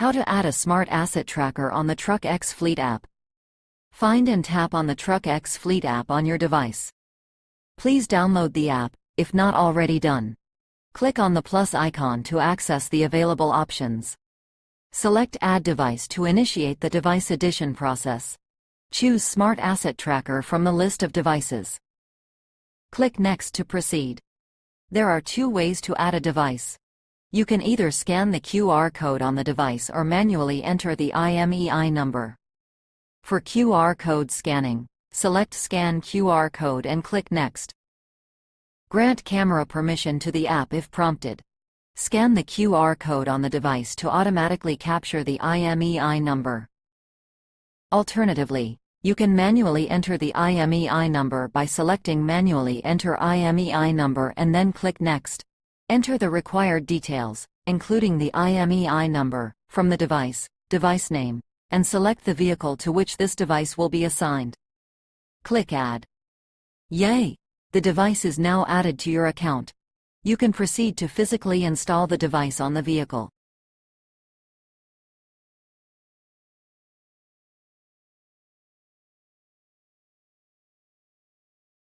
How to add a smart asset tracker on the TruckX Fleet app. Find and tap on the TruckX Fleet app on your device. Please download the app, if not already done. Click on the plus icon to access the available options. Select Add Device to initiate the device addition process. Choose Smart Asset Tracker from the list of devices. Click Next to proceed. There are two ways to add a device. You can either scan the QR code on the device or manually enter the IMEI number. For QR code scanning, select Scan QR code and click Next. Grant camera permission to the app if prompted. Scan the QR code on the device to automatically capture the IMEI number. Alternatively, you can manually enter the IMEI number by selecting Manually Enter IMEI Number and then click Next. Enter the required details, including the IMEI number, from the device, device name, and select the vehicle to which this device will be assigned. Click Add. Yay! The device is now added to your account. You can proceed to physically install the device on the vehicle.